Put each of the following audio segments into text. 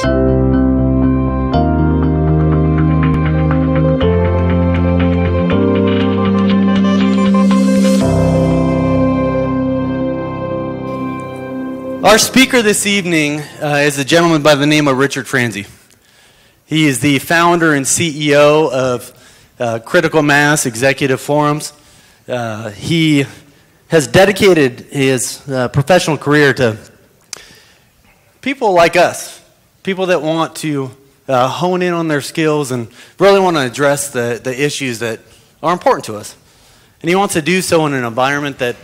Our speaker this evening is a gentleman by the name of Ric Franzi. He is the founder and CEO of Critical Mass Executive Forums. He has dedicated his professional career to people like us, people that want to hone in on their skills and really want to address the issues that are important to us. And he wants to do so in an environment that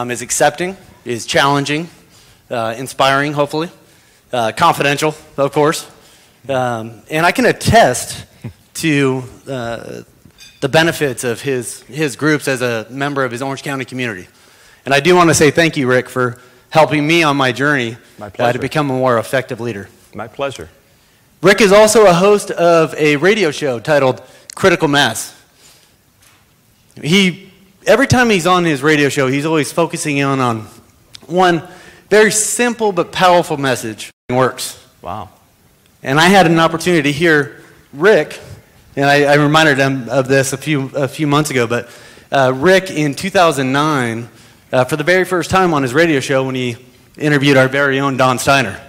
is accepting, is challenging, inspiring, hopefully, confidential, of course. And I can attest to the benefits of his groups as a member of his Orange County community. And I do want to say thank you, Ric, for helping me on my journey to become a more effective leader. My pleasure. Ric is also a host of a radio show titled Critical Mass. Every time he's on his radio show, he's always focusing in on one very simple but powerful message. It works. Wow. And I had an opportunity to hear Ric, and I reminded him of this a few months ago, but Ric in 2009, for the very first time on his radio show when he interviewed our very own Don Steiner.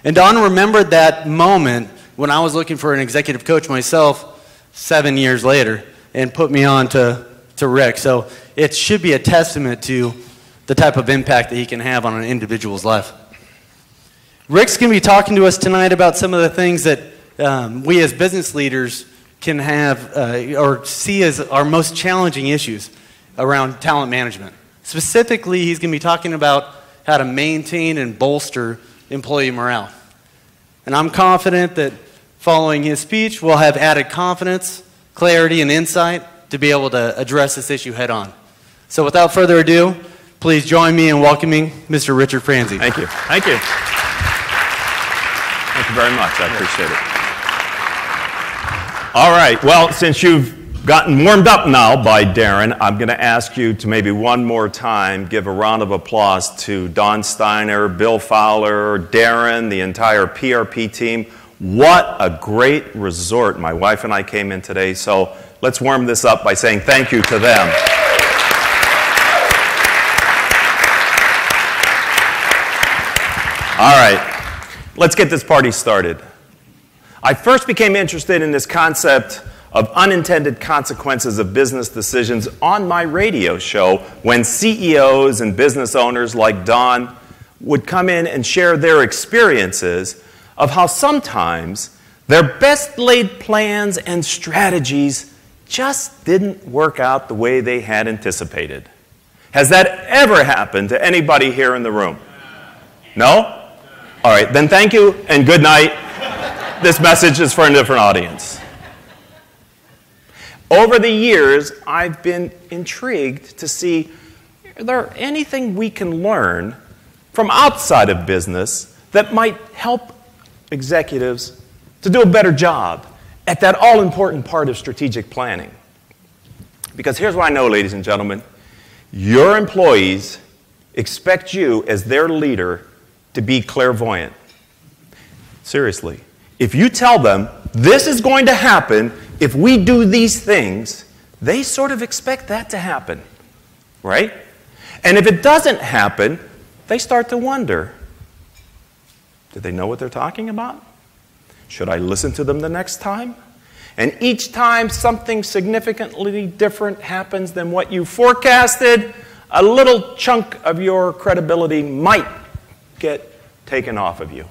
And Don remembered that moment when I was looking for an executive coach myself 7 years later and put me on to Ric. So it should be a testament to the type of impact that he can have on an individual's life. Ric's going to be talking to us tonight about some of the things that we as business leaders can have or see as our most challenging issues around talent management. Specifically, he's going to be talking about how to maintain and bolster employee morale. And I'm confident that following his speech, we'll have added confidence, clarity, and insight to be able to address this issue head on. So without further ado, please join me in welcoming Mr. Ric Franzi. Thank you. Thank you. Thank you very much. I appreciate it. All right. Well, since you've gotten warmed up now by Darren, I'm going to ask you to maybe one more time give a round of applause to Don Steiner, Bill Fowler, Darren, the entire PRP team. What a great resort. My wife and I came in today, so let's warm this up by saying thank you to them. All right, let's get this party started. I first became interested in this concept of unintended consequences of business decisions on my radio show when CEOs and business owners like Don would come in and share their experiences of how sometimes their best laid plans and strategies just didn't work out the way they had anticipated. Has that ever happened to anybody here in the room? No? All right, then thank you and good night. This message is for a different audience. Over the years, I've been intrigued to see, is there anything we can learn from outside of business that might help executives to do a better job at that all-important part of strategic planning? Because here's what I know, ladies and gentlemen. Your employees expect you, as their leader, to be clairvoyant. Seriously. If you tell them, this is going to happen if we do these things, they sort of expect that to happen, right? And if it doesn't happen, they start to wonder, do they know what they're talking about? Should I listen to them the next time? And each time something significantly different happens than what you forecasted, a little chunk of your credibility might get taken off of you.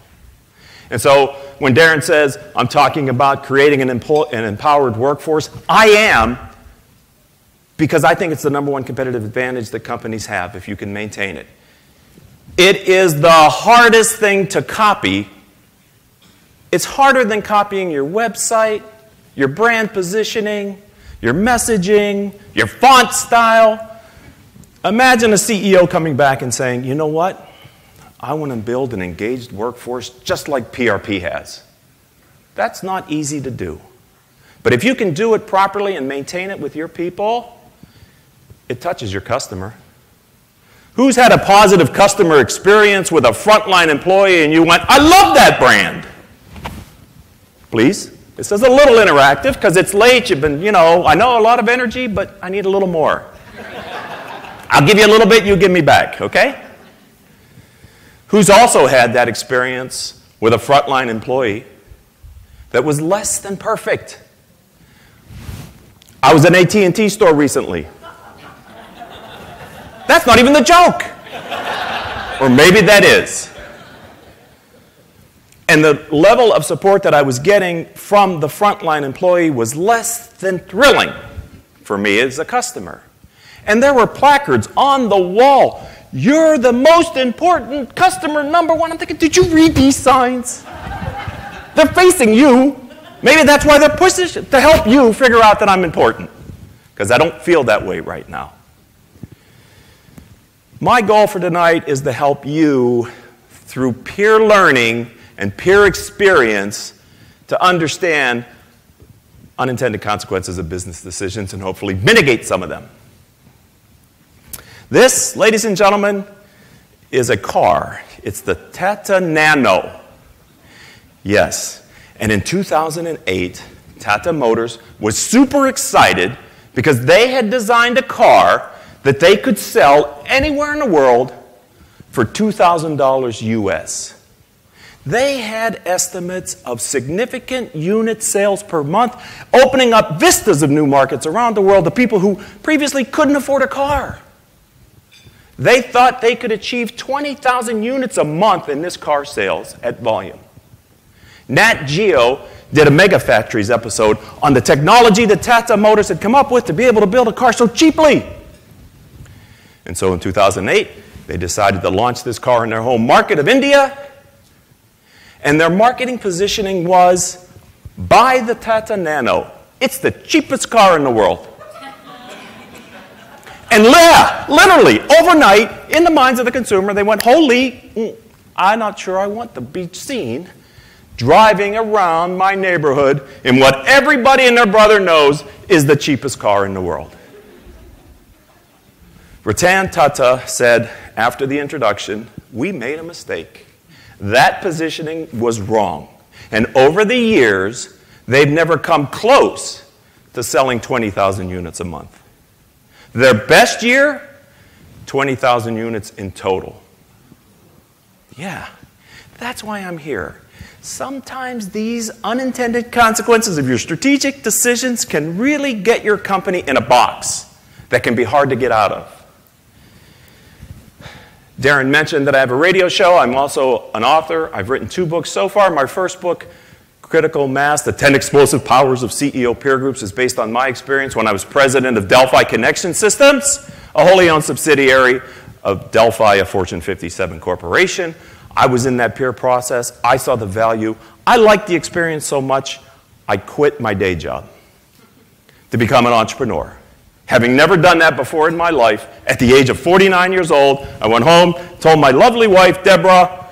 And so when Darren says, I'm talking about creating an empowered workforce, I am, because I think it's the #1 competitive advantage that companies have if you can maintain it. It is the hardest thing to copy. It's harder than copying your website, your brand positioning, your messaging, your font style. Imagine a CEO coming back and saying, you know what? I want to build an engaged workforce just like PRP has. That's not easy to do. But if you can do it properly and maintain it with your people, it touches your customer. Who's had a positive customer experience with a frontline employee and you went, I love that brand? please. This is a little interactive because it's late. You've been, I know a lot of energy, but I need a little more. I'll give you a little bit, you give me back, okay? Who's also had that experience with a frontline employee that was less than perfect? I was in an AT&T store recently. That's not even the joke. Or maybe that is. And the level of support that I was getting from the frontline employee was less than thrilling for me as a customer. And there were placards on the wall. You're the most important customer, number one. I'm thinking, did you read these signs? They're facing you. Maybe that's why they're pushing to help you figure out that I'm important. Because I don't feel that way right now. My goal for tonight is to help you through peer learning and peer experience to understand unintended consequences of business decisions and hopefully mitigate some of them. This, ladies and gentlemen, is a car. It's the Tata Nano. Yes. And in 2008, Tata Motors was super excited because they had designed a car that they could sell anywhere in the world for $2,000 US. They had estimates of significant unit sales per month, opening up vistas of new markets around the world to people who previously couldn't afford a car. They thought they could achieve 20,000 units a month in this car sales at volume. Nat Geo did a Mega Factories episode on the technology that Tata Motors had come up with to be able to build a car so cheaply. And so in 2008, they decided to launch this car in their home market of India. And their marketing positioning was, buy the Tata Nano. It's the cheapest car in the world. And literally, overnight, in the minds of the consumer, they went, holy, I'm not sure I want to be seen driving around my neighborhood in what everybody and their brother knows is the cheapest car in the world. Ratan Tata said after the introduction, we made a mistake. That positioning was wrong. And over the years, they've never come close to selling 20,000 units a month. Their best year, 20,000 units in total. Yeah, that's why I'm here. Sometimes these unintended consequences of your strategic decisions can really get your company in a box that can be hard to get out of. Darren mentioned that I have a radio show. I'm also an author. I've written 2 books so far. My first book, Critical Mass, The 10 Explosive Powers of CEO Peer Groups, is based on my experience when I was president of Delphi Connection Systems, a wholly owned subsidiary of Delphi, a Fortune 57 corporation. I was in that peer process. I saw the value. I liked the experience so much, I quit my day job to become an entrepreneur. Having never done that before in my life, at the age of 49 years old, I went home, told my lovely wife, Deborah,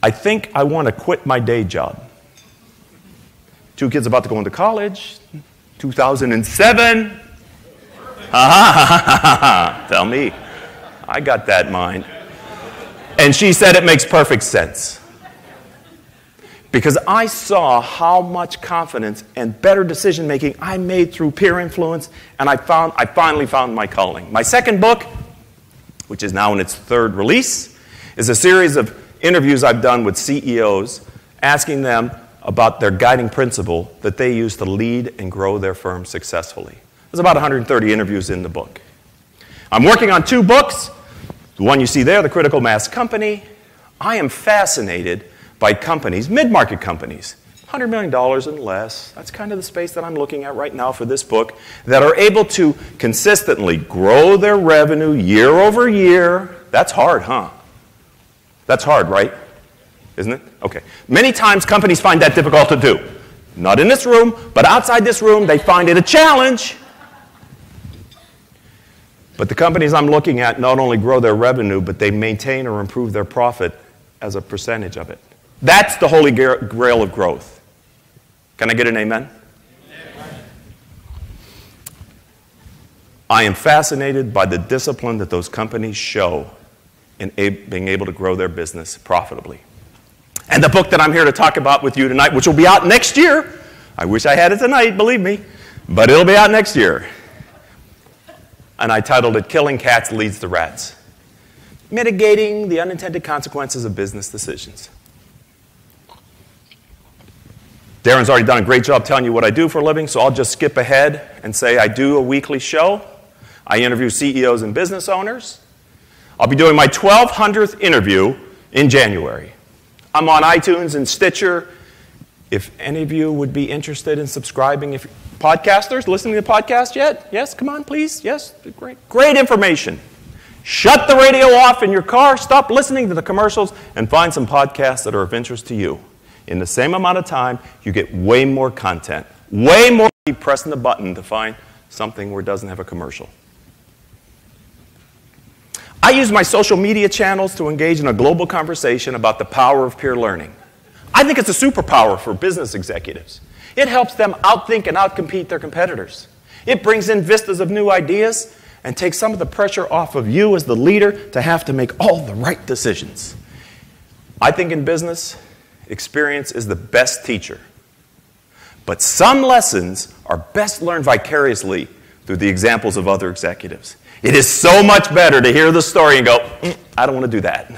I think I want to quit my day job. 2 kids about to go into college, 2007. Tell me, I got that in mind. And she said it makes perfect sense. Because I saw how much confidence and better decision making I made through peer influence, and I finally found my calling. My second book, which is now in its 3rd release, is a series of interviews I've done with CEOs, asking them about their guiding principle that they use to lead and grow their firm successfully. There's about 130 interviews in the book. I'm working on 2 books. The one you see there, The Critical Mass Company. I am fascinated by companies, mid-market companies, $100 million and less. That's kind of the space that I'm looking at right now for this book, that are able to consistently grow their revenue year over year. That's hard, huh? That's hard, right? Isn't it? Okay. Many times companies find that difficult to do. Not in this room, but outside this room, they find it a challenge. But the companies I'm looking at not only grow their revenue, but they maintain or improve their profit as a percentage of it. That's the holy grail of growth. Can I get an amen? Amen. I am fascinated by the discipline that those companies show in being able to grow their business profitably. And the book that I'm here to talk about with you tonight, which will be out next year, I wish I had it tonight, believe me, but it'll be out next year. And I titled it, Killing Cats Leads to Rats. Mitigating the Unintended Consequences of Business Decisions. Darren's already done a great job telling you what I do for a living, so I'll just skip ahead and say I do a weekly show. I interview CEOs and business owners. I'll be doing my 1,200th interview in January. I'm on iTunes and Stitcher. If any of you would be interested in subscribing, if podcasters listening to the podcast yet? Yes, come on, please. Yes, great information. Shut the radio off in your car, stop listening to the commercials, and find some podcasts that are of interest to you. In the same amount of time, you get way more content, way more. Keep pressing the button to find something where it doesn't have a commercial. I use my social media channels to engage in a global conversation about the power of peer learning. I think it's a superpower for business executives. It helps them outthink and outcompete their competitors. It brings in vistas of new ideas and takes some of the pressure off of you as the leader to have to make all the right decisions. I think in business, experience is the best teacher. But some lessons are best learned vicariously through the examples of other executives. It is so much better to hear the story and go, I don't want to do that.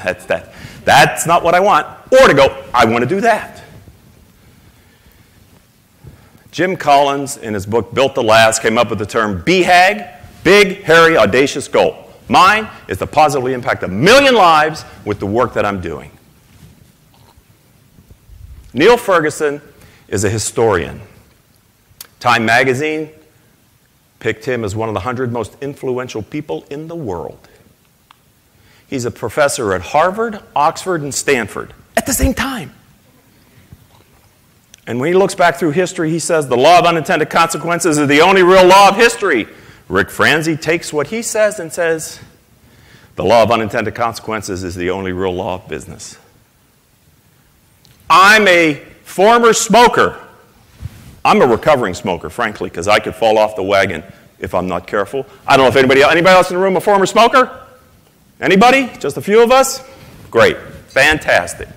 That's not what I want. Or to go, I want to do that. Jim Collins, in his book Built to Last, came up with the term BHAG, Big, Hairy, Audacious Goal. Mine is to positively impact 1 million lives with the work that I'm doing. Neil Ferguson is a historian. Time magazine picked him as one of the 100 most influential people in the world. He's a professor at Harvard, Oxford, and Stanford at the same time. And when he looks back through history, he says the law of unintended consequences is the only real law of history. Ric Franzi takes what he says and says the law of unintended consequences is the only real law of business. I'm a former smoker. I'm a recovering smoker, frankly, because I could fall off the wagon if I'm not careful. I don't know if anybody else in the room a former smoker? Anybody? Just a few of us? Great. Fantastic.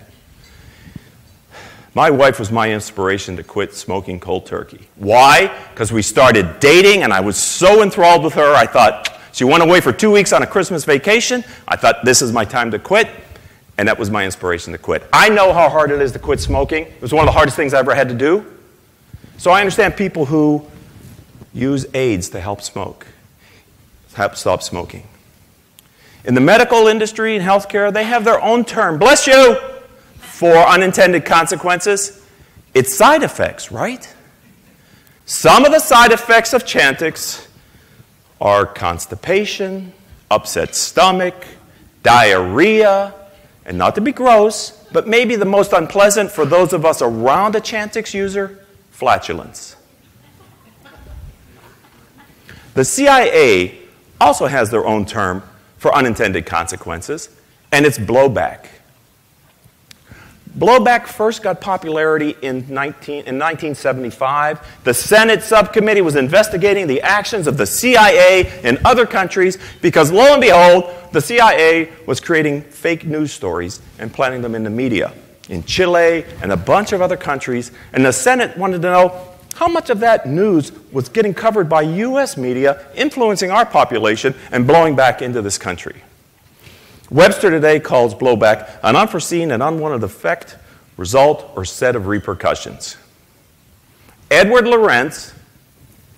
My wife was my inspiration to quit smoking cold turkey. Why? Because we started dating, and I was so enthralled with her, I thought, she went away for 2 weeks on a Christmas vacation. I thought, this is my time to quit. And that was my inspiration to quit. I know how hard it is to quit smoking. It was one of the hardest things I ever had to do. So I understand people who use aids to help stop smoking. In the medical industry and healthcare, they have their own term, bless you, for unintended consequences. It's side effects, right? Some of the side effects of Chantix are constipation, upset stomach, diarrhea, and not to be gross, but maybe the most unpleasant for those of us around a Chantix user, flatulence. The CIA also has their own term for unintended consequences, and it's blowback. Blowback first got popularity in 1975. The Senate subcommittee was investigating the actions of the CIA in other countries because, lo and behold, the CIA was creating fake news stories and planting them in the media in Chile and a bunch of other countries. And the Senate wanted to know how much of that news was getting covered by U.S. media, influencing our population and blowing back into this country. Webster today calls blowback an unforeseen and unwanted effect, result, or set of repercussions. Edward Lorenz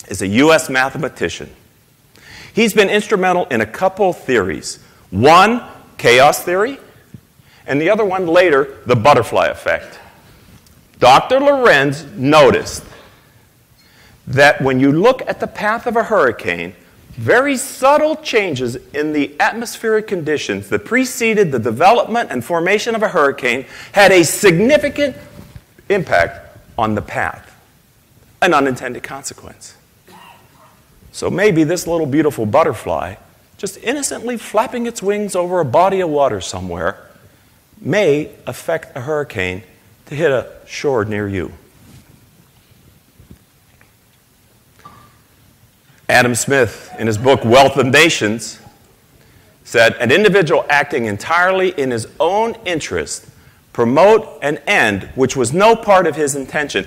is a U.S. mathematician. He's been instrumental in a couple theories. One, chaos theory, and the other one later, the butterfly effect. Dr. Lorenz noticed that when you look at the path of a hurricane, very subtle changes in the atmospheric conditions that preceded the development and formation of a hurricane had a significant impact on the path, an unintended consequence. So maybe this little beautiful butterfly, just innocently flapping its wings over a body of water somewhere, may affect a hurricane to hit a shore near you. Adam Smith, in his book Wealth of Nations, said, an individual acting entirely in his own interest, promote an end which was no part of his intention.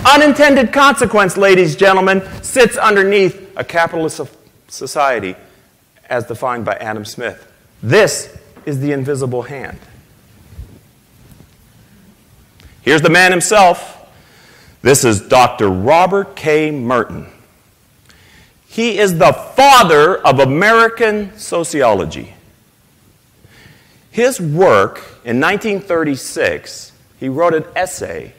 Unintended consequence, ladies and gentlemen, sits underneath a capitalist society as defined by Adam Smith. This is the invisible hand. Here's the man himself. This is Dr. Robert K. Merton. He is the father of American sociology. His work in 1936, he wrote an essay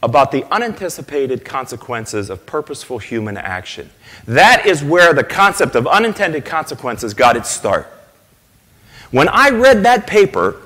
about the unanticipated consequences of purposeful human action. That is where the concept of unintended consequences got its start. When I read that paper,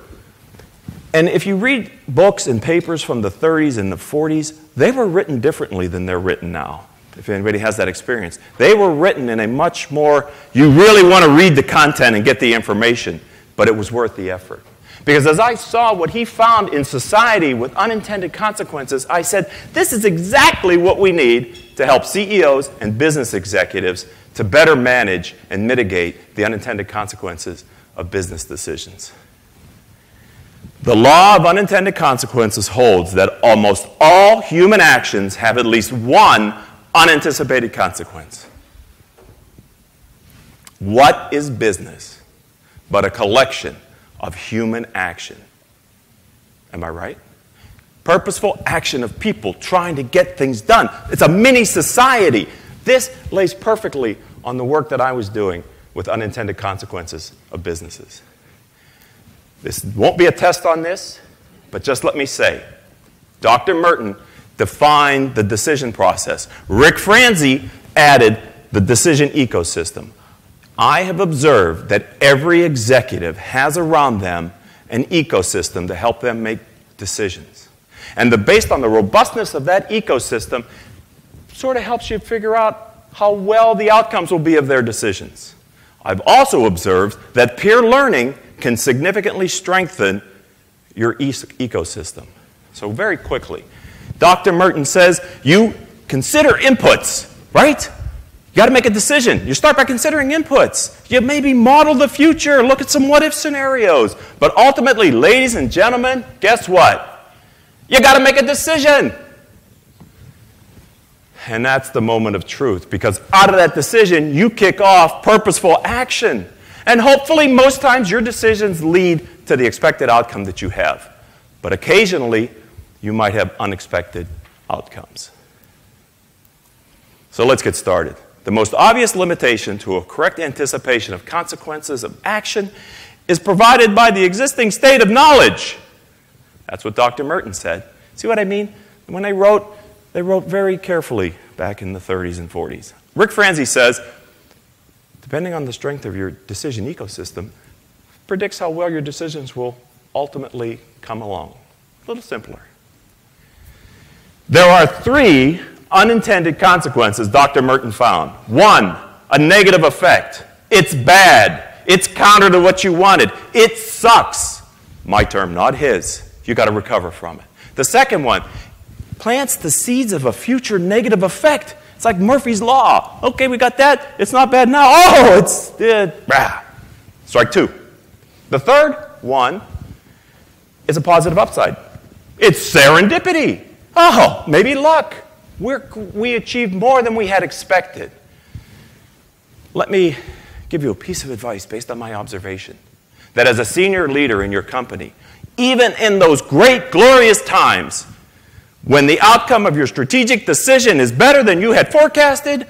and if you read books and papers from the 30s and the 40s, they were written differently than they're written now, if anybody has that experience. They were written in a much more, you really want to read the content and get the information, but it was worth the effort. Because as I saw what he found in society with unintended consequences, I said, this is exactly what we need to help CEOs and business executives to better manage and mitigate the unintended consequences of business decisions. The law of unintended consequences holds that almost all human actions have at least one unanticipated consequence. What is business but a collection of human action? Am I right? Purposeful action of people trying to get things done. It's a mini society. This lays perfectly on the work that I was doing with unintended consequences of businesses. This won't be a test on this, but just let me say, Dr. Merton defined the decision process. Ric Franzi added the decision ecosystem. I have observed that every executive has around them an ecosystem to help them make decisions. And based on the robustness of that ecosystem, sort of helps you figure out how well the outcomes will be of their decisions. I've also observed that peer learning can significantly strengthen your ecosystem. So very quickly, Dr. Merton says you consider inputs, right? You got to make a decision. You start by considering inputs. You maybe model the future, look at some what-if scenarios. But ultimately, ladies and gentlemen, guess what? You got to make a decision. And that's the moment of truth, because out of that decision, you kick off purposeful action. And hopefully, most times, your decisions lead to the expected outcome that you have. But occasionally, you might have unexpected outcomes. So let's get started. The most obvious limitation to a correct anticipation of consequences of action is provided by the existing state of knowledge. That's what Dr. Merton said. See what I mean? When they wrote very carefully back in the 30s and 40s. Ric Franzi says, depending on the strength of your decision ecosystem, predicts how well your decisions will ultimately come along. A little simpler. There are 3 unintended consequences Dr. Merton found. 1, a negative effect. It's bad. It's counter to what you wanted. It sucks. My term, not his. You got to recover from it. The second one plants the seeds of a future negative effect. It's like Murphy's Law. Okay, we got that. It's not bad now. Oh, it's strike 2. The third one is a positive upside. It's serendipity. Oh, maybe luck. We achieved more than we had expected. Let me give you a piece of advice based on my observation. That as a senior leader in your company, even in those great, glorious times, when the outcome of your strategic decision is better than you had forecasted,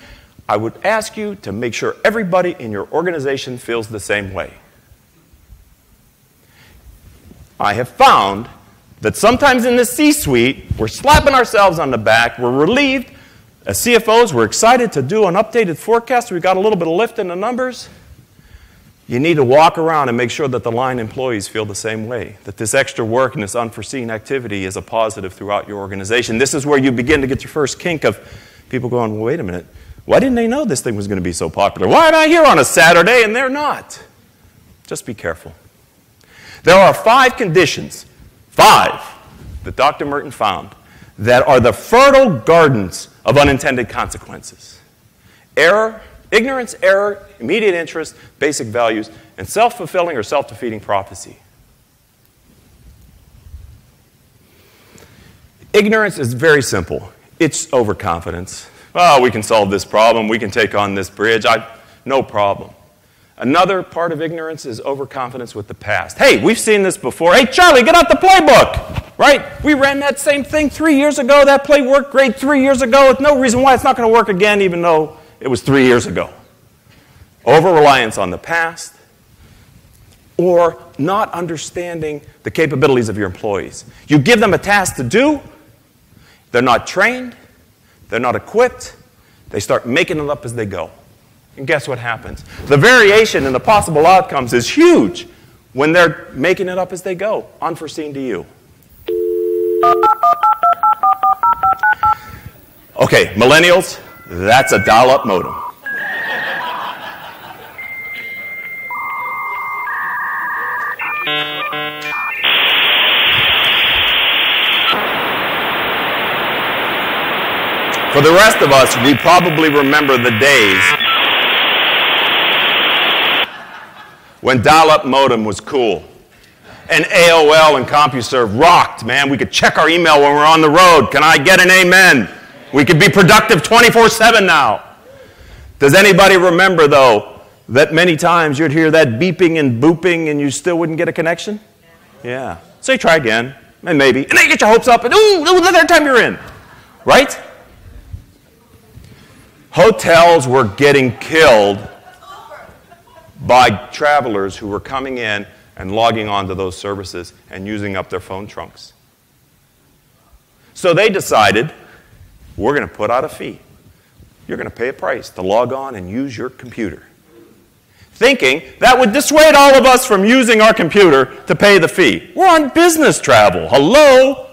I would ask you to make sure everybody in your organization feels the same way. I have found that sometimes in the C-suite, we're slapping ourselves on the back, we're relieved. As CFOs, we're excited to do an updated forecast. We got a little bit of lift in the numbers. You need to walk around and make sure that the line employees feel the same way, that this extra work and this unforeseen activity is a positive throughout your organization. This is where you begin to get your first kink of people going, well, wait a minute, why didn't they know this thing was going to be so popular? Why am I here on a Saturday and they're not? Just be careful. There are 5 conditions, 5, that Dr. Merton found that are the fertile gardens of unintended consequences. Ignorance, error, immediate interest, basic values, and self-fulfilling or self-defeating prophecy. Ignorance is very simple. It's overconfidence. Oh, we can solve this problem. We can take on this bridge. No problem. Another part of ignorance is overconfidence with the past. Hey, we've seen this before. Hey, Charlie, get out the playbook. Right? We ran that same thing 3 years ago. That play worked great 3 years ago. With no reason why it's not going to work again, even though it was 3 years ago. Over-reliance on the past, or not understanding the capabilities of your employees. You give them a task to do, they're not trained, they're not equipped, they start making it up as they go. And guess what happens? The variation in the possible outcomes is huge when they're making it up as they go, unforeseen to you. Okay, millennials, that's a dial-up modem. For the rest of us, we probably remember the days when dial-up modem was cool. And AOL and CompuServe rocked, man. We could check our email when we're on the road. Can I get an amen? We could be productive 24/7 now. Does anybody remember, though, that many times you'd hear that beeping and booping and you still wouldn't get a connection? Yeah. So you try again, and maybe. And then you get your hopes up, and ooh, the third time you're in. Right? Hotels were getting killed by travelers who were coming in and logging onto those services and using up their phone trunks. So they decided, we're going to put out a fee. You're going to pay a price to log on and use your computer. Thinking that would dissuade all of us from using our computer to pay the fee. We're on business travel. Hello?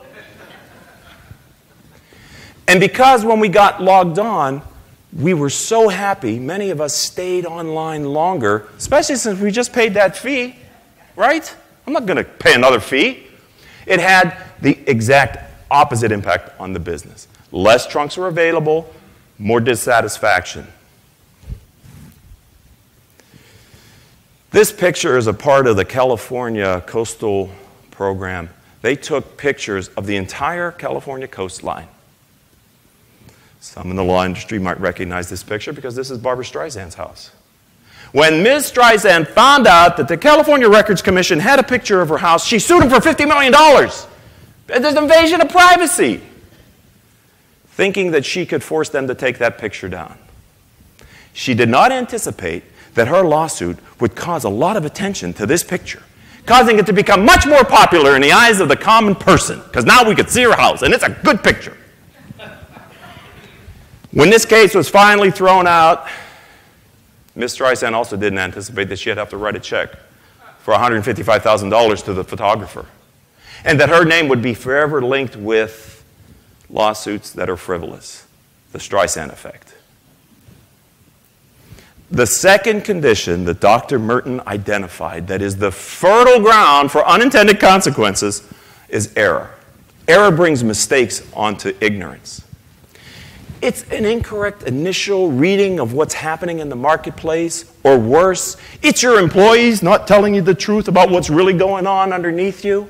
And because when we got logged on, we were so happy, many of us stayed online longer, especially since we just paid that fee, right? I'm not going to pay another fee. It had the exact opposite impact on the business. Less trunks were available, more dissatisfaction. This picture is a part of the California coastal program. They took pictures of the entire California coastline. Some in the law industry might recognize this picture because this is Barbra Streisand's house. When Ms. Streisand found out that the California Records Commission had a picture of her house, she sued them for $50 million. There's an invasion of privacy. Thinking that she could force them to take that picture down. She did not anticipate that her lawsuit would cause a lot of attention to this picture, causing it to become much more popular in the eyes of the common person, because now we could see her house, and it's a good picture. When this case was finally thrown out, Ms. Streisand also didn't anticipate that she'd have to write a check for $155,000 to the photographer, and that her name would be forever linked with lawsuits that are frivolous, the Streisand effect. The second condition that Dr. Merton identified that is the fertile ground for unintended consequences is error. Error brings mistakes onto ignorance. It's an incorrect initial reading of what's happening in the marketplace, or worse, it's your employees not telling you the truth about what's really going on underneath you.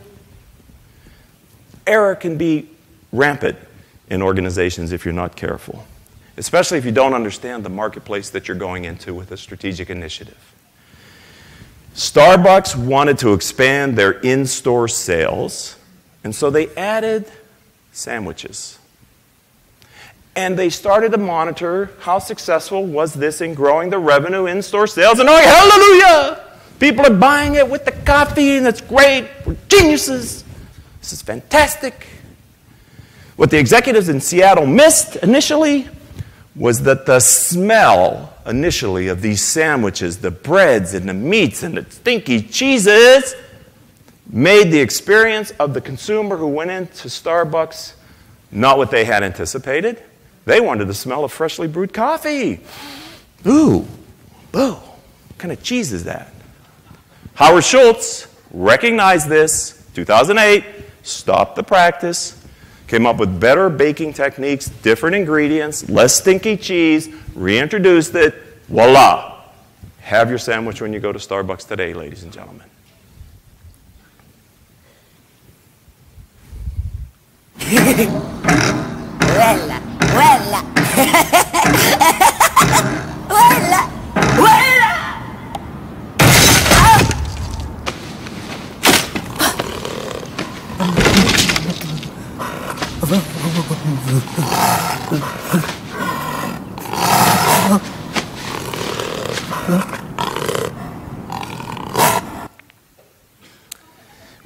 Error can be rampant in organizations if you're not careful, especially if you don't understand the marketplace that you're going into with a strategic initiative. Starbucks wanted to expand their in-store sales, and so they added sandwiches. And they started to monitor how successful was this in growing the revenue in-store sales. And oh, hallelujah! People are buying it with the coffee, and it's great. We're geniuses. This is fantastic. What the executives in Seattle missed initially was that the smell initially of these sandwiches, the breads and the meats and the stinky cheeses, made the experience of the consumer who went into Starbucks not what they had anticipated. They wanted the smell of freshly brewed coffee. Ooh, what kind of cheese is that? Howard Schultz recognized this, 2008, stopped the practice, came up with better baking techniques, different ingredients, less stinky cheese, reintroduced it, voila. Have your sandwich when you go to Starbucks today, ladies and gentlemen.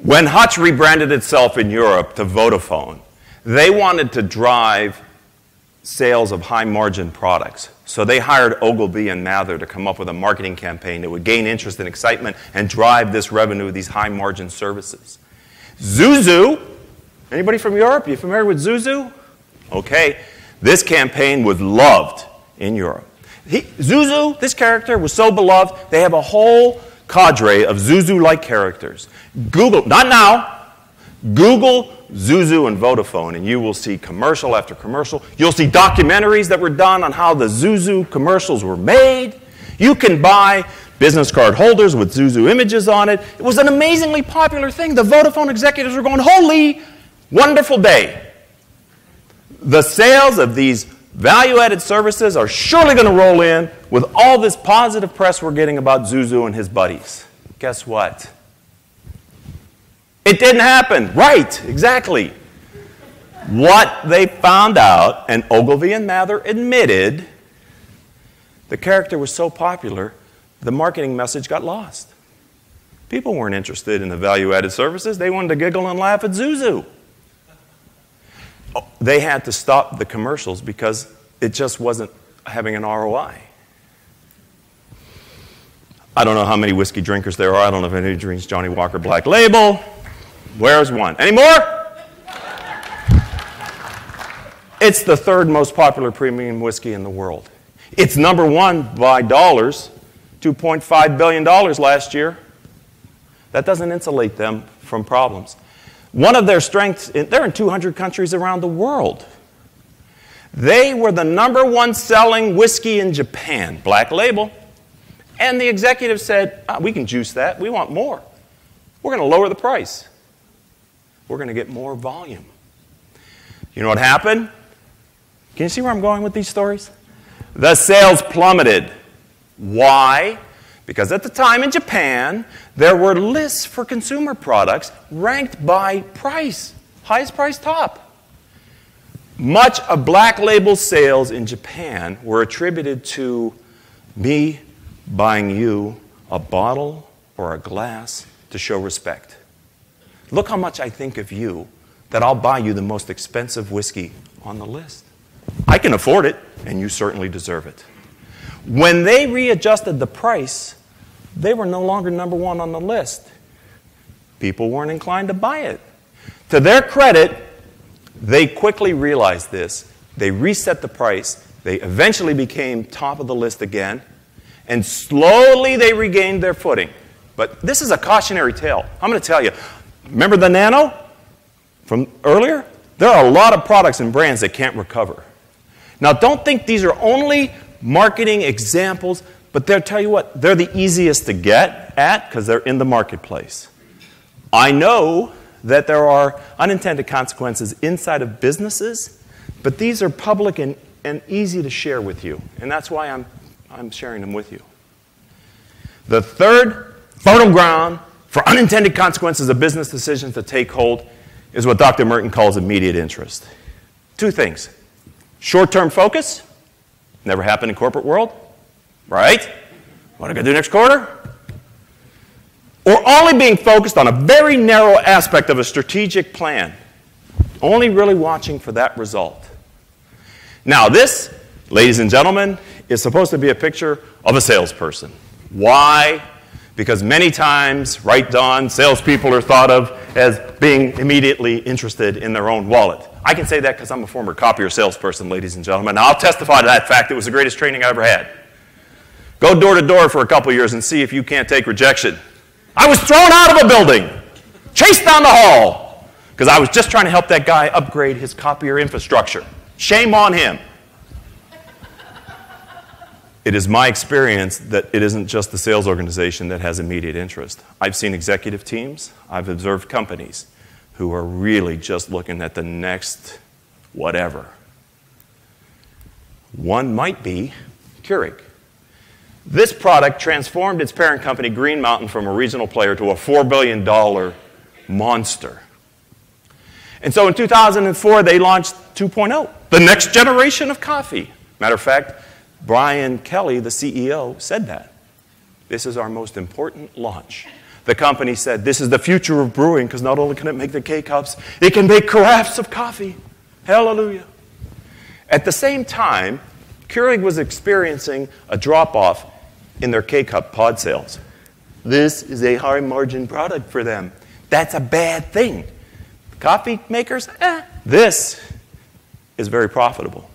When Hutch rebranded itself in Europe to Vodafone, they wanted to drive sales of high-margin products. So they hired Ogilvy and Mather to come up with a marketing campaign that would gain interest and excitement and drive this revenue of these high-margin services. Zuzu, anybody from Europe? You familiar with Zuzu? Okay, this campaign was loved in Europe. Zuzu, this character, was so beloved, they have a whole cadre of Zuzu-like characters. Google, not now, Google Zuzu and Vodafone, and you will see commercial after commercial. You'll see documentaries that were done on how the Zuzu commercials were made. You can buy business card holders with Zuzu images on it. It was an amazingly popular thing. The Vodafone executives were going, holy, wonderful day. The sales of these value-added services are surely going to roll in with all this positive press we're getting about Zuzu and his buddies. Guess what? It didn't happen. Right, exactly. What they found out, and Ogilvy and Mather admitted, the character was so popular, the marketing message got lost. People weren't interested in the value-added services. They wanted to giggle and laugh at Zuzu. They had to stop the commercials because it just wasn't having an ROI. I don't know how many whiskey drinkers there are. I don't know if anybody drinks Johnny Walker Black Label. Where's one? Any more? It's the third most popular premium whiskey in the world. It's number one by dollars, $2.5 billion last year. That doesn't insulate them from problems. One of their strengths, they're in 200 countries around the world. They were the number one selling whiskey in Japan, Black Label. And the executive said, we can juice that. We want more. We're going to lower the price. We're going to get more volume. You know what happened? Can you see where I'm going with these stories? The sales plummeted. Why? Because at the time in Japan, there were lists for consumer products ranked by price, highest price top. Much of Black Label sales in Japan were attributed to me buying you a bottle or a glass to show respect. Look how much I think of you that I'll buy you the most expensive whiskey on the list. I can afford it, and you certainly deserve it. When they readjusted the price, they were no longer number one on the list. People weren't inclined to buy it. To their credit, they quickly realized this. They reset the price. They eventually became top of the list again. And slowly they regained their footing. But this is a cautionary tale. I'm going to tell you. Remember the Nano from earlier? There are a lot of products and brands that can't recover. Now, don't think these are only marketing examples, but they'll tell you what, they're the easiest to get at because they're in the marketplace. I know that there are unintended consequences inside of businesses, but these are public and easy to share with you, and that's why I'm sharing them with you. The third fertile ground for unintended consequences of business decisions to take hold is what Dr. Merton calls immediate interest. Two things. Short-term focus, never happened in corporate world, right? What am I going to do next quarter? Or only being focused on a very narrow aspect of a strategic plan, only really watching for that result. Now this, ladies and gentlemen, is supposed to be a picture of a salesperson. Why? Because many times, right, Don, salespeople are thought of as being immediately interested in their own wallet. I can say that because I'm a former copier salesperson, ladies and gentlemen. I'll testify to that fact. It was the greatest training I ever had. Go door to door for a couple years and see if you can't take rejection. I was thrown out of a building, chased down the hall, because I was just trying to help that guy upgrade his copier infrastructure. Shame on him. It is my experience that it isn't just the sales organization that has immediate interest. I've seen executive teams, I've observed companies who are really just looking at the next whatever. One might be Keurig. This product transformed its parent company, Green Mountain, from a regional player to a $4 billion monster. And so in 2004, they launched 2.0, the next generation of coffee. Matter of fact, Brian Kelly, the CEO, said that. This is our most important launch. The company said, this is the future of brewing, because not only can it make the K-Cups, it can make carafes of coffee. Hallelujah. At the same time, Keurig was experiencing a drop-off in their K-Cup pod sales. This is a high-margin product for them. That's a bad thing. Coffee makers, this is very profitable.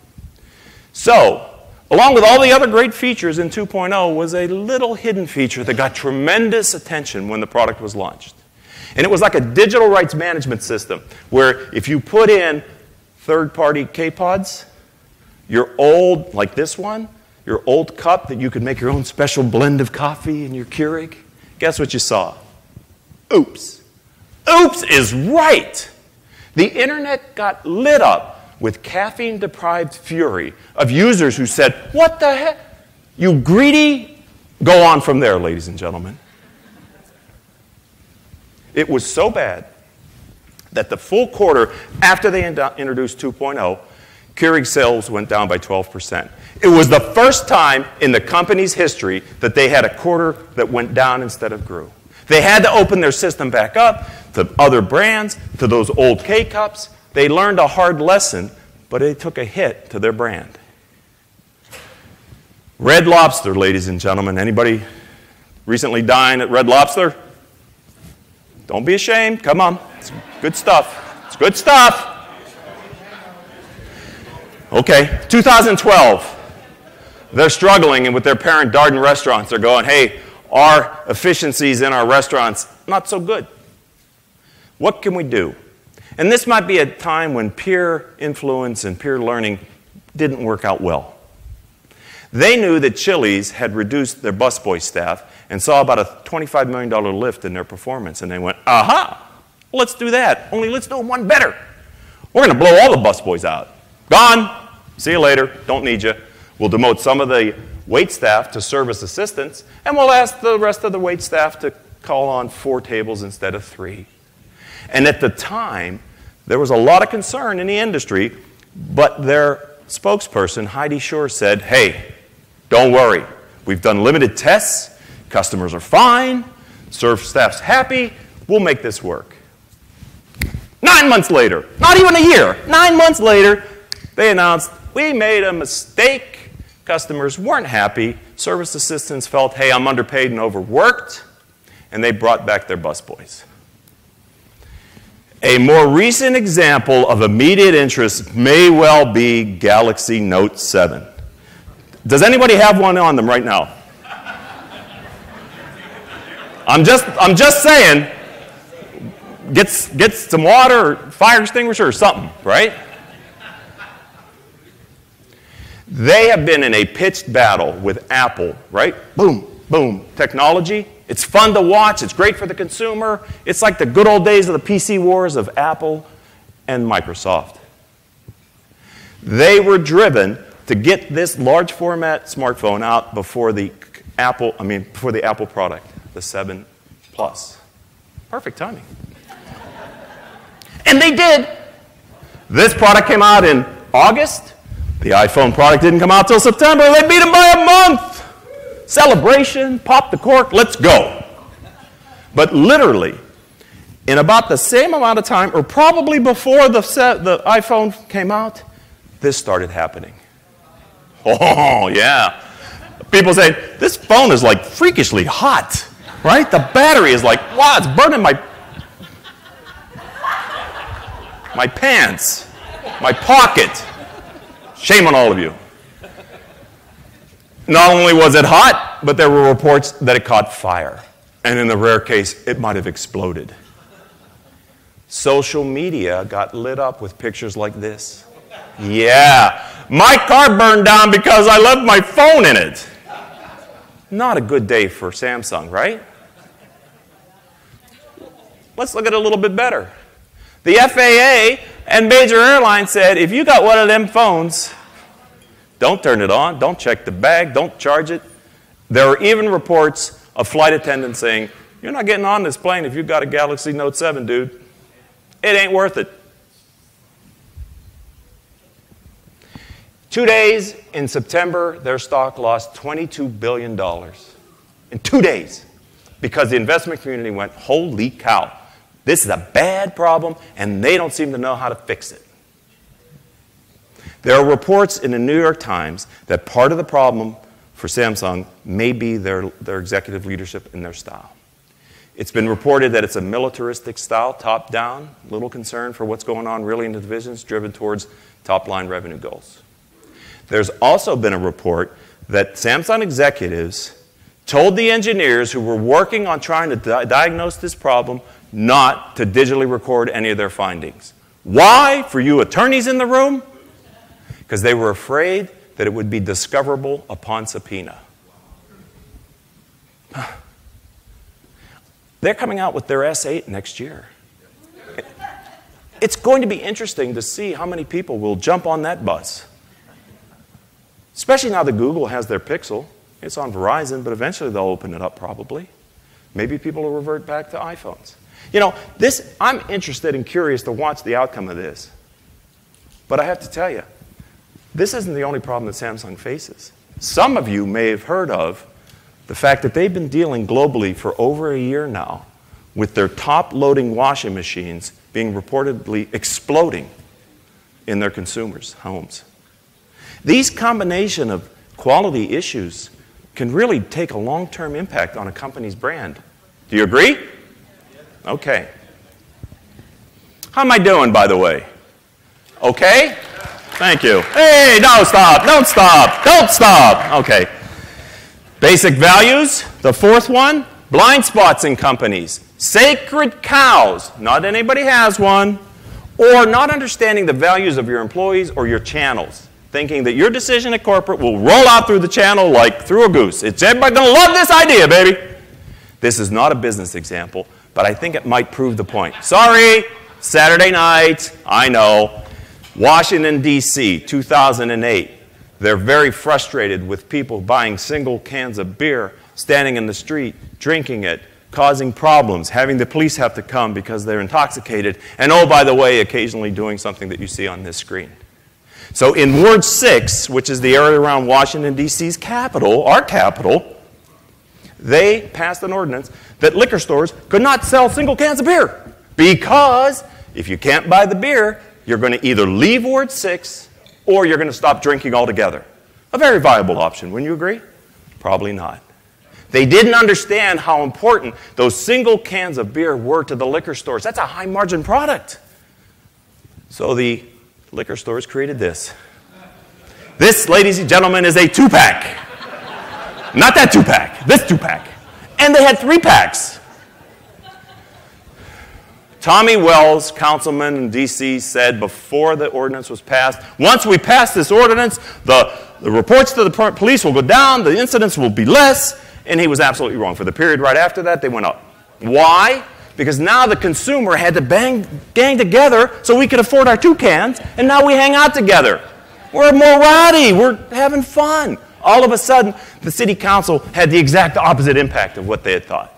So, along with all the other great features in 2.0 was a little hidden feature that got tremendous attention when the product was launched. And it was like a digital rights management system where if you put in third-party K-Pods, your old, like this one, your old cup that you could make your own special blend of coffee in your Keurig, guess what you saw? Oops. Oops is right. The internet got lit up with caffeine-deprived fury of users who said, what the heck? You greedy? Go on from there, ladies and gentlemen. It was so bad that the full quarter after they introduced 2.0, Keurig sales went down by 12%. It was the first time in the company's history that they had a quarter that went down instead of grew. They had to open their system back up to other brands, to those old K-Cups. They learned a hard lesson, but it took a hit to their brand. Red Lobster, ladies and gentlemen. Anybody recently dined at Red Lobster? Don't be ashamed. Come on. It's good stuff. It's good stuff. Okay, 2012. They're struggling, and with their parent Darden Restaurants, they're going, hey, our efficiencies in our restaurants, not so good. What can we do? And this might be a time when peer influence and peer learning didn't work out well. They knew that Chili's had reduced their busboy staff and saw about a $25 million lift in their performance. And they went, aha, let's do that. Only let's do one better. We're going to blow all the busboys out. Gone. See you later. Don't need you. We'll demote some of the wait staff to service assistants, and we'll ask the rest of the wait staff to call on 4 tables instead of 3. And at the time, there was a lot of concern in the industry, but their spokesperson, Heidi Shore, said, hey, don't worry. We've done limited tests. Customers are fine. Serve staff's happy. We'll make this work. 9 months later, not even a year, 9 months later, they announced, we made a mistake. Customers weren't happy. Service assistants felt, hey, I'm underpaid and overworked. And they brought back their busboys. A more recent example of immediate interest may well be Galaxy Note 7. Does anybody have one on them right now? I'm just saying, get some water or fire extinguisher or something, right? They have been in a pitched battle with Apple, right? Boom, boom. Technology. It's fun to watch. It's great for the consumer. It's like the good old days of the PC wars of Apple and Microsoft. They were driven to get this large format smartphone out before the Apple product, the 7 Plus. Perfect timing. And they did. This product came out in August. The iPhone product didn't come out till September. They beat them by a month. Celebration, pop the cork, let's go. But literally, in about the same amount of time, or probably before the iPhone came out, this started happening. Oh, yeah. People say, this phone is like freakishly hot, right? The battery is like, wow, it's burning my pants, my pocket. Shame on all of you. Not only was it hot, but there were reports that it caught fire. And in the rare case, it might have exploded. Social media got lit up with pictures like this. Yeah, my car burned down because I left my phone in it. Not a good day for Samsung, right? Let's look at it a little bit better. The FAA and major airlines said, if you got one of them phones, Don't turn it on. Don't check the bag. Don't charge it. There are even reports of flight attendants saying, you're not getting on this plane if you've got a Galaxy Note 7, dude. It ain't worth it. 2 days in September, their stock lost $22 billion. In 2 days. Because the investment community went, holy cow, this is a bad problem, and they don't seem to know how to fix it. There are reports in the New York Times that part of the problem for Samsung may be their executive leadership and their style. It's been reported that it's a militaristic style, top-down, little concern for what's going on really in the divisions, driven towards top-line revenue goals. There's also been a report that Samsung executives told the engineers who were working on trying to diagnose this problem not to digitally record any of their findings. Why? For you attorneys in the room? Because they were afraid that it would be discoverable upon subpoena. They're coming out with their S8 next year. It's going to be interesting to see how many people will jump on that bus. Especially now that Google has their Pixel. It's on Verizon, but eventually they'll open it up probably. Maybe people will revert back to iPhones. You know, I'm interested and curious to watch the outcome of this. But I have to tell you, this isn't the only problem that Samsung faces. Some of you may have heard of the fact that they've been dealing globally for over a year now with their top-loading washing machines being reportedly exploding in their consumers' homes. These combination of quality issues can really take a long-term impact on a company's brand. Do you agree? Okay. How am I doing, by the way? Okay? Thank you. Hey, no, stop. Don't stop. Don't stop. Okay. Basic values. The fourth one, blind spots in companies. Sacred cows. Not anybody has one. Or not understanding the values of your employees or your channels. Thinking that your decision at corporate will roll out through the channel like through a goose. It's everybody going to love this idea, baby. This is not a business example, but I think it might prove the point. Sorry, Saturday night, I know. Washington, D.C., 2008. They're very frustrated with people buying single cans of beer, standing in the street, drinking it, causing problems, having the police have to come because they're intoxicated, and oh, by the way, occasionally doing something that you see on this screen. So in Ward 6, which is the area around Washington, D.C.'s capital, our capital, they passed an ordinance that liquor stores could not sell single cans of beer because if you can't buy the beer, you're going to either leave Ward 6 or you're going to stop drinking altogether. A very viable option, wouldn't you agree? Probably not. They didn't understand how important those single cans of beer were to the liquor stores. That's a high-margin product. So the liquor stores created this. This, ladies and gentlemen, is a 2-pack. Not that 2-pack, this 2-pack. And they had 3-packs. Tommy Wells, councilman in D.C., said before the ordinance was passed, once we pass this ordinance, the reports to the police will go down, the incidents will be less, and he was absolutely wrong. For the period right after that, they went up. Why? Because now the consumer had to gang together so we could afford our 2 cans, and now we hang out together. We're more rowdy. We're having fun. All of a sudden, the city council had the exact opposite impact of what they had thought.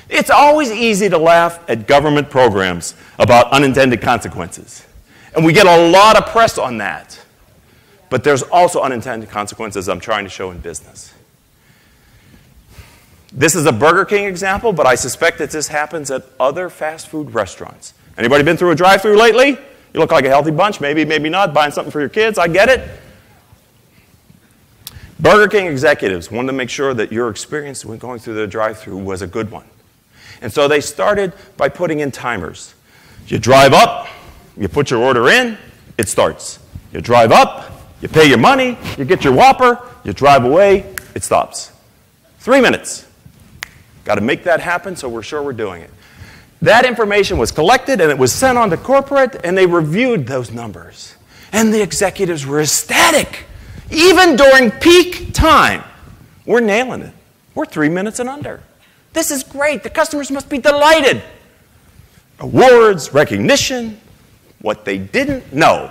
It's always easy to laugh at government programs about unintended consequences. And we get a lot of press on that. But there's also unintended consequences I'm trying to show in business. This is a Burger King example, but I suspect that this happens at other fast food restaurants. Anybody been through a drive-thru lately? You look like a healthy bunch. Maybe, maybe not. Buying something for your kids. I get it. Burger King executives wanted to make sure that your experience when going through the drive-thru was a good one. And so they started by putting in timers. You drive up, you put your order in, it starts. You drive up, you pay your money, you get your Whopper, you drive away, it stops. 3 minutes. Got to make that happen, so we're sure we're doing it. That information was collected, and it was sent on to corporate, and they reviewed those numbers. And the executives were ecstatic. Even during peak time, we're nailing it. We're 3 minutes and under. This is great. The customers must be delighted. Awards, recognition, what they didn't know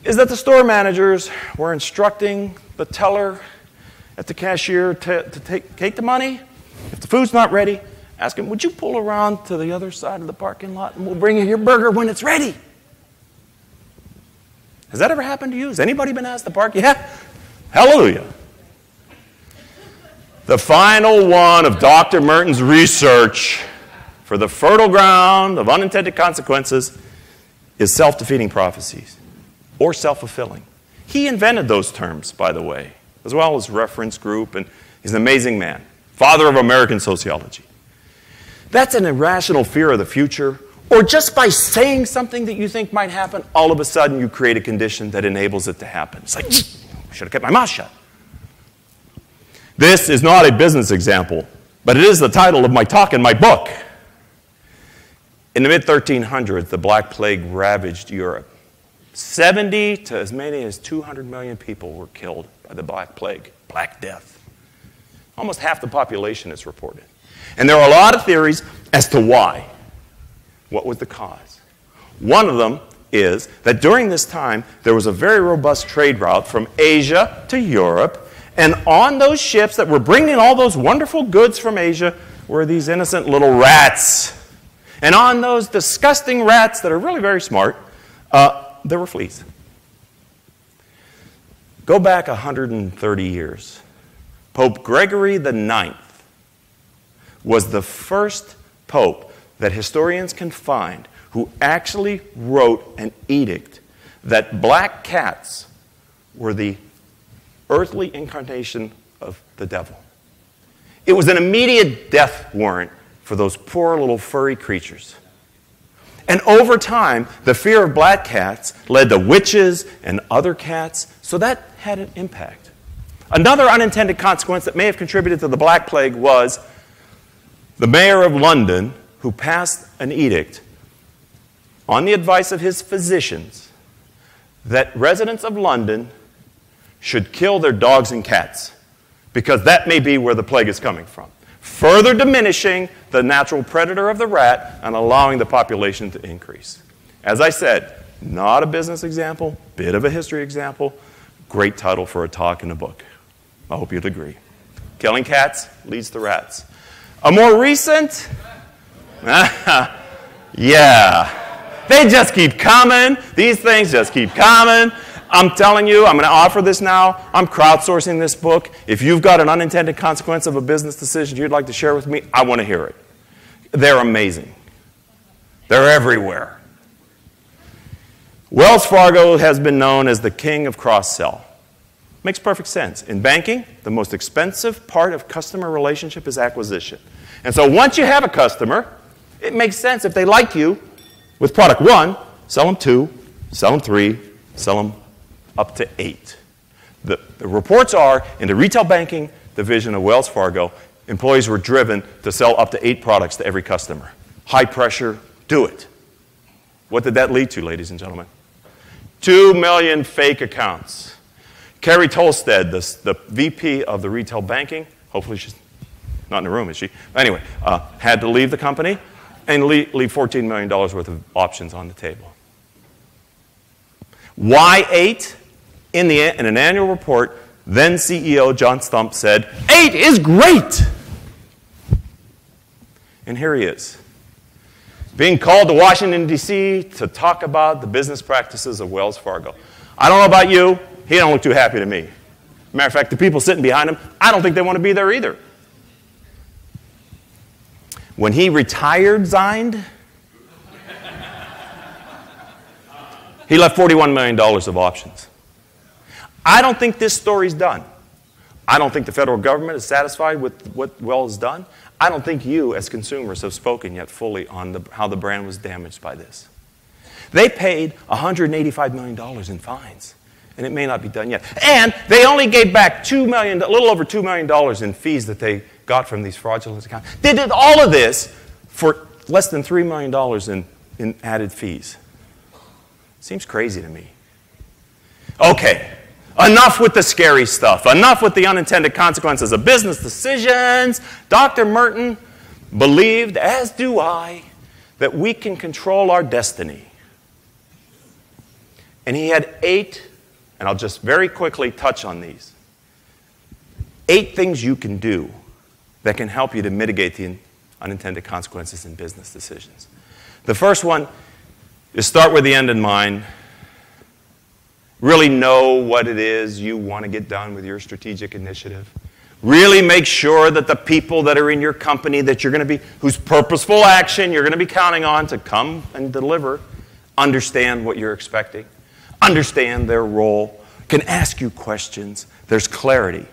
is that the store managers were instructing the teller at the cashier to take the money. If the food's not ready, ask him, would you pull around to the other side of the parking lot and we'll bring you your burger when it's ready? Has that ever happened to you? Has anybody been asked to park? Yeah? Hallelujah. The final one of Dr. Merton's research for the fertile ground of unintended consequences is self-defeating prophecies or self-fulfilling. He invented those terms, by the way, as well as reference group, and he's an amazing man, father of American sociology. That's an irrational fear of the future, or just by saying something that you think might happen, all of a sudden you create a condition that enables it to happen. It's like, I should have kept my mouth shut. This is not a business example, but it is the title of my talk in my book. In the mid-1300s, the Black Plague ravaged Europe. 70 to as many as 200 million people were killed by the Black Plague, Black Death. Almost half the population is reported. And there are a lot of theories as to why. What was the cause? One of them is that during this time, there was a very robust trade route from Asia to Europe, and on those ships that were bringing all those wonderful goods from Asia were these innocent little rats. And on those disgusting rats that are really very smart, there were fleas. Go back 130 years. Pope Gregory IX was the first pope that historians can find who actually wrote an edict that black cats were the earthly incarnation of the devil. It was an immediate death warrant for those poor little furry creatures. And over time, the fear of black cats led to witches and other cats, so that had an impact. Another unintended consequence that may have contributed to the Black Plague was the mayor of London, who passed an edict on the advice of his physicians that residents of London should kill their dogs and cats because that may be where the plague is coming from, further diminishing the natural predator of the rat and allowing the population to increase. As I said, not a business example, bit of a history example, great title for a talk in a book. I hope you'd agree. Killing cats leads to rats. A more recent? Yeah. They just keep coming. These things just keep coming. I'm telling you, I'm going to offer this now. I'm crowdsourcing this book. If you've got an unintended consequence of a business decision you'd like to share with me, I want to hear it. They're amazing. They're everywhere. Wells Fargo has been known as the king of cross-sell. Makes perfect sense. In banking, the most expensive part of customer relationship is acquisition. And so once you have a customer, it makes sense if they like you with product 1, sell them 2, sell them 3, sell them up to 8. The reports are, in the retail banking division of Wells Fargo, employees were driven to sell up to 8 products to every customer. High pressure, do it. What did that lead to, ladies and gentlemen? 2 million fake accounts. Carrie Tolstead, the VP of the retail banking, hopefully she's not in the room, is she? Anyway, had to leave the company and leave $14 million worth of options on the table. Why 8? In an annual report, then CEO John Stump said, 8 is great! And here he is, being called to Washington, D.C. to talk about the business practices of Wells Fargo. I don't know about you, he don't look too happy to me. Matter of fact, the people sitting behind him, I don't think they want to be there either. When he retired-signed, he left $41 million of options. I don't think this story's done. I don't think the federal government is satisfied with what Wells has done. I don't think you, as consumers, have spoken yet fully on how the brand was damaged by this. They paid $185 million in fines, and it may not be done yet. And they only gave back a little over $2 million in fees that they got from these fraudulent accounts. They did all of this for less than $3 million in added fees. Seems crazy to me. Okay, enough with the scary stuff. Enough with the unintended consequences of business decisions. Dr. Merton believed, as do I, that we can control our destiny. And he had 8, and I'll just very quickly touch on these. 8 things you can do that can help you to mitigate the unintended consequences in business decisions. The first one is start with the end in mind. Really know what it is you want to get done with your strategic initiative. Really make sure that the people that are in your company that you're going to be, whose purposeful action you're going to be counting on to come and deliver, understand what you're expecting, understand their role, can ask you questions. There's clarity.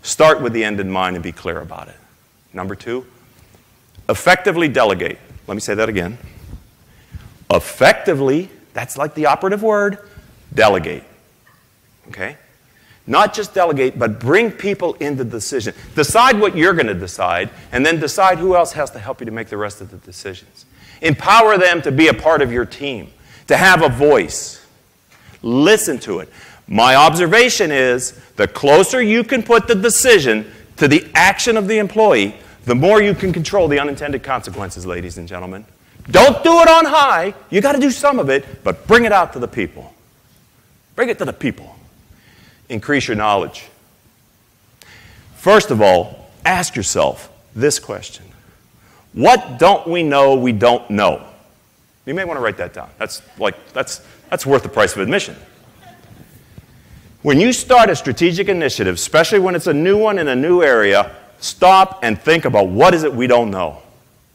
Start with the end in mind and be clear about it. Number 2, effectively delegate. Let me say that again. Effectively, that's like the operative word, delegate. Okay? Not just delegate, but bring people into the decision. Decide what you're going to decide, and then decide who else has to help you to make the rest of the decisions. Empower them to be a part of your team, to have a voice. Listen to it. My observation is the closer you can put the decision to the action of the employee, the more you can control the unintended consequences, ladies and gentlemen. Don't do it on high. You got to do some of it, but bring it out to the people. Bring it to the people. Increase your knowledge. First of all, ask yourself this question. What don't we know we don't know? You may want to write that down. That's worth the price of admission. When you start a strategic initiative, especially when it's a new one in a new area, stop and think about what is it we don't know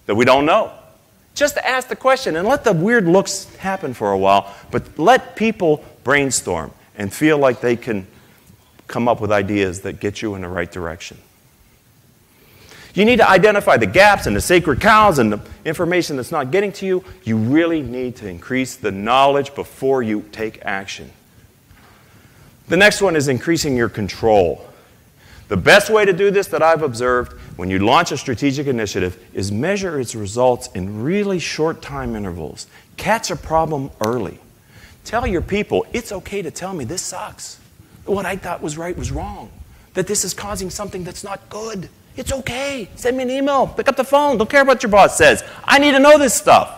that we don't know. Just ask the question and let the weird looks happen for a while, but let people brainstorm and feel like they can come up with ideas that get you in the right direction. You need to identify the gaps and the sacred cows and the information that's not getting to you. You really need to increase the knowledge before you take action. The next one is increasing your control. The best way to do this that I've observed when you launch a strategic initiative is measure its results in really short time intervals. Catch a problem early. Tell your people, it's okay to tell me this sucks. What I thought was right was wrong. That this is causing something that's not good. It's okay. Send me an email. Pick up the phone. Don't care what your boss says. I need to know this stuff.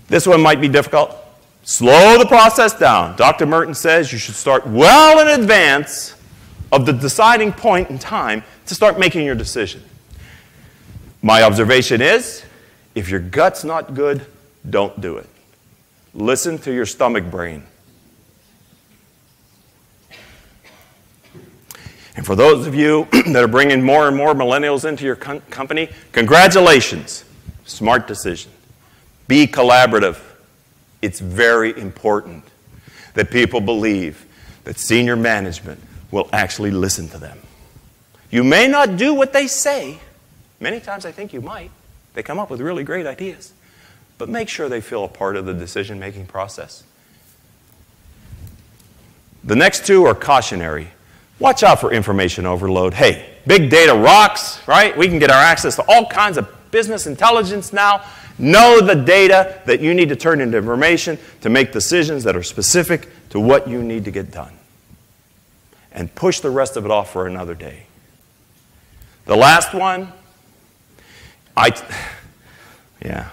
This one might be difficult. Slow the process down. Dr. Merton says you should start well in advance of the deciding point in time to start making your decision. My observation is, if your gut's not good, don't do it. Listen to your stomach brain. And for those of you that are bringing more and more millennials into your company, congratulations. Smart decision. Be collaborative. It's very important that people believe that senior management will actually listen to them. You may not do what they say. Many times I think you might. They come up with really great ideas. But make sure they feel a part of the decision-making process. The next 2 are cautionary. Watch out for information overload. Hey, big data rocks, right? We can get our access to all kinds of business intelligence now. Know the data that you need to turn into information to make decisions that are specific to what you need to get done. And push the rest of it off for another day. The last one, yeah.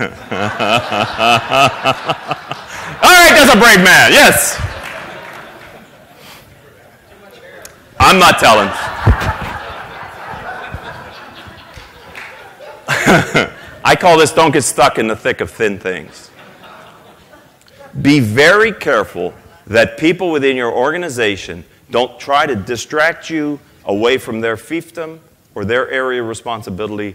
All right, that's a brave man, yes. I'm not telling. I call this don't get stuck in the thick of thin things. Be very careful that people within your organization don't try to distract you away from their fiefdom or their area of responsibility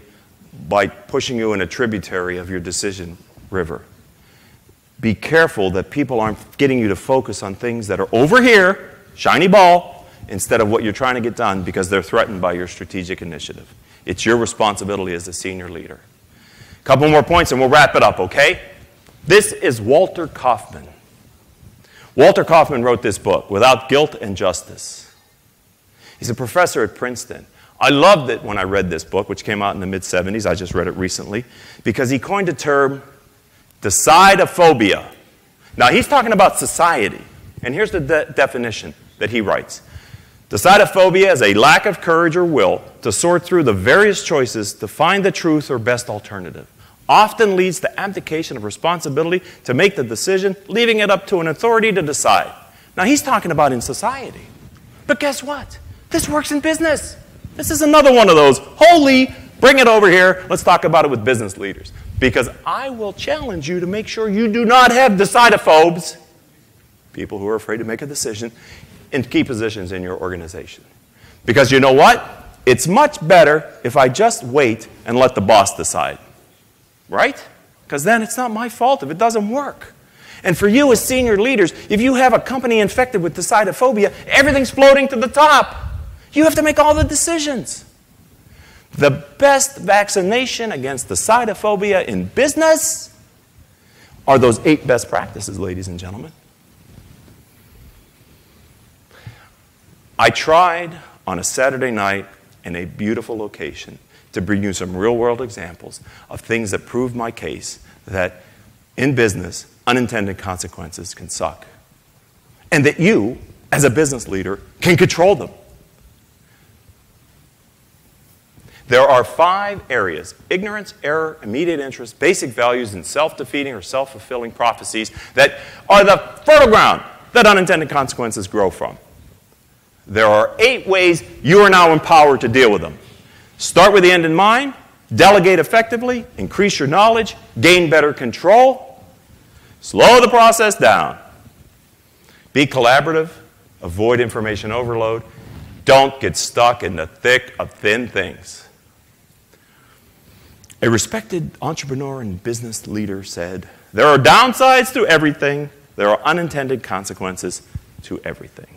by pushing you in a tributary of your decision river. Be careful that people aren't getting you to focus on things that are over here, shiny ball, instead of what you're trying to get done because they're threatened by your strategic initiative. It's your responsibility as a senior leader. A couple more points and we'll wrap it up, okay? This is Walter Kaufman. Walter Kaufman wrote this book, Without Guilt and Justice. He's a professor at Princeton. I loved it when I read this book, which came out in the mid-'70s. I just read it recently, because he coined a term, decidophobia. Now, he's talking about society, and here's the definition that he writes. Decidophobia is a lack of courage or will to sort through the various choices to find the truth or best alternative. often leads to abdication of responsibility to make the decision, leaving it up to an authority to decide. Now, he's talking about in society. But guess what? This works in business. This is another one of those, holy, bring it over here. Let's talk about it with business leaders. Because I will challenge you to make sure you do not have decidophobes, people who are afraid to make a decision, in key positions in your organization. Because you know what? It's much better if I just wait and let the boss decide. Right? Because then it's not my fault if it doesn't work. And for you as senior leaders, if you have a company infected with decidophobia, everything's floating to the top. You have to make all the decisions. The best vaccination against decidophobia in business are those 8 best practices, ladies and gentlemen. I tried on a Saturday night in a beautiful location to bring you some real-world examples of things that prove my case that in business, unintended consequences can suck. And that you, as a business leader, can control them. There are 5 areas: ignorance, error, immediate interest, basic values, and self-defeating or self-fulfilling prophecies that are the fertile ground that unintended consequences grow from. There are 8 ways you are now empowered to deal with them. Start with the end in mind, delegate effectively, increase your knowledge, gain better control, slow the process down, be collaborative, avoid information overload, don't get stuck in the thick of thin things. A respected entrepreneur and business leader said, "There are downsides to everything. There are unintended consequences to everything."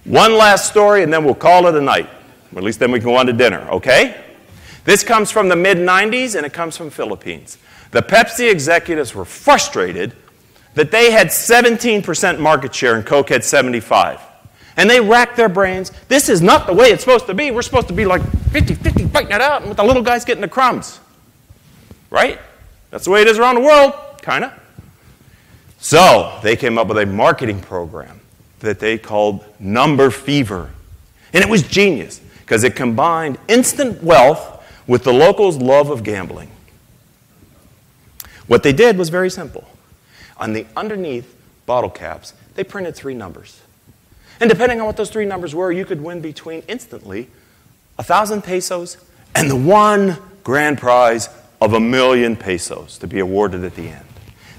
One last story, and then we'll call it a night. Or at least then we can go on to dinner, okay? This comes from the mid-90s, and it comes from Philippines. The Pepsi executives were frustrated that they had 17% market share and Coke had 75%. And they racked their brains. This is not the way it's supposed to be. We're supposed to be like 50-50, fighting it out, and with the little guys getting the crumbs. Right? That's the way it is around the world, kind of. So they came up with a marketing program that they called Number Fever. And it was genius, because it combined instant wealth with the locals' love of gambling. What they did was very simple. On the underneath bottle caps, they printed 3 numbers. And depending on what those 3 numbers were, you could win between instantly 1,000 pesos and the one grand prize of 1,000,000 pesos to be awarded at the end.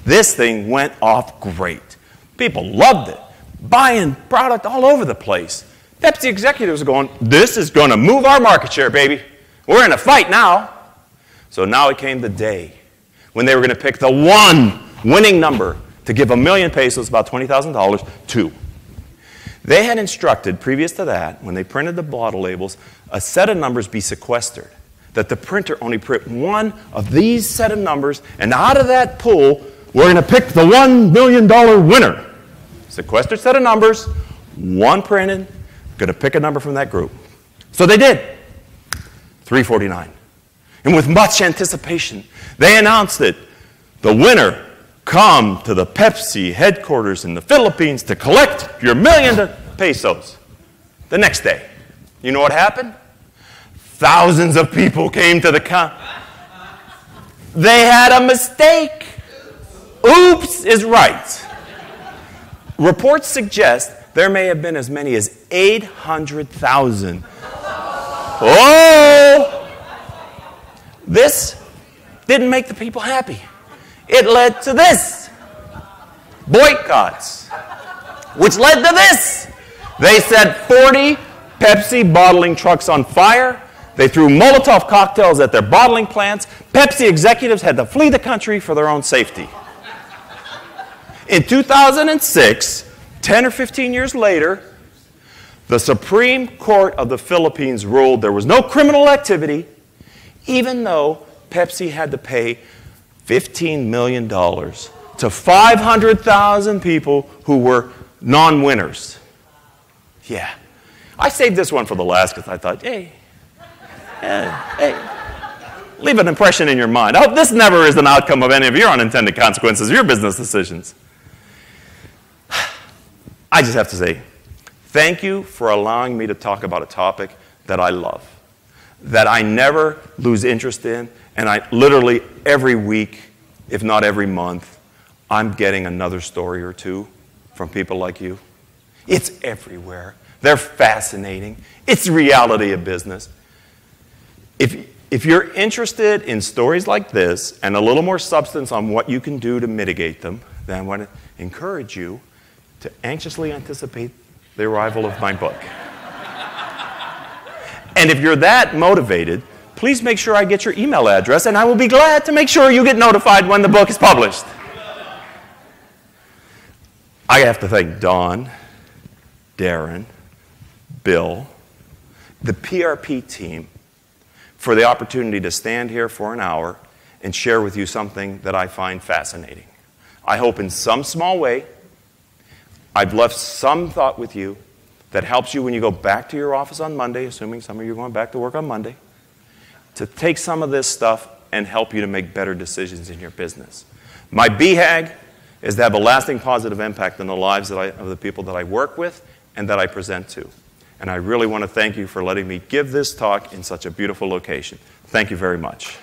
This thing went off great. People loved it, buying product all over the place. Pepsi executives are going, "This is going to move our market share, baby. We're in a fight now." So now it came the day when they were going to pick the one winning number to give 1,000,000 pesos, about $20,000, to. They had instructed, previous to that, when they printed the bottle labels, a set of numbers be sequestered, that the printer only print one of these set of numbers, and out of that pool, we're going to pick the $1 million winner. Sequestered set of numbers, one printed, going to pick a number from that group. So they did. 349. And with much anticipation, they announced it. The winner, come to the Pepsi headquarters in the Philippines to collect your 1,000,000 pesos. The next day, you know what happened? Thousands of people came to the They had a mistake. Oops is right. Reports suggest there may have been as many as 800,000. Oh! This didn't make the people happy. It led to this. Boycotts. Which led to this. They set 40 Pepsi bottling trucks on fire. They threw Molotov cocktails at their bottling plants. Pepsi executives had to flee the country for their own safety. In 2006, 10 or 15 years later, the Supreme Court of the Philippines ruled there was no criminal activity, even though Pepsi had to pay $15 million to 500,000 people who were non-winners. Yeah. I saved this one for the last because I thought, hey, leave an impression in your mind. I hope this never is an outcome of any of your unintended consequences, your business decisions. I just have to say, thank you for allowing me to talk about a topic that I love, that I never lose interest in, And I literally every week, if not every month, I'm getting another story or two from people like you. It's everywhere. They're fascinating. It's the reality of business. If you're interested in stories like this and a little more substance on what you can do to mitigate them, then I want to encourage you to anxiously anticipate the arrival of my book. And if you're that motivated, please make sure I get your email address, and I will be glad to make sure you get notified when the book is published. I have to thank Don, Darren, Bill, the PRP team for the opportunity to stand here for an hour and share with you something that I find fascinating. I hope in some small way I've left some thought with you that helps you when you go back to your office on Monday, assuming some of you are going back to work on Monday, to take some of this stuff and help you to make better decisions in your business. My BHAG is to have a lasting positive impact in the lives of the people that I work with and that I present to. And I really want to thank you for letting me give this talk in such a beautiful location. Thank you very much.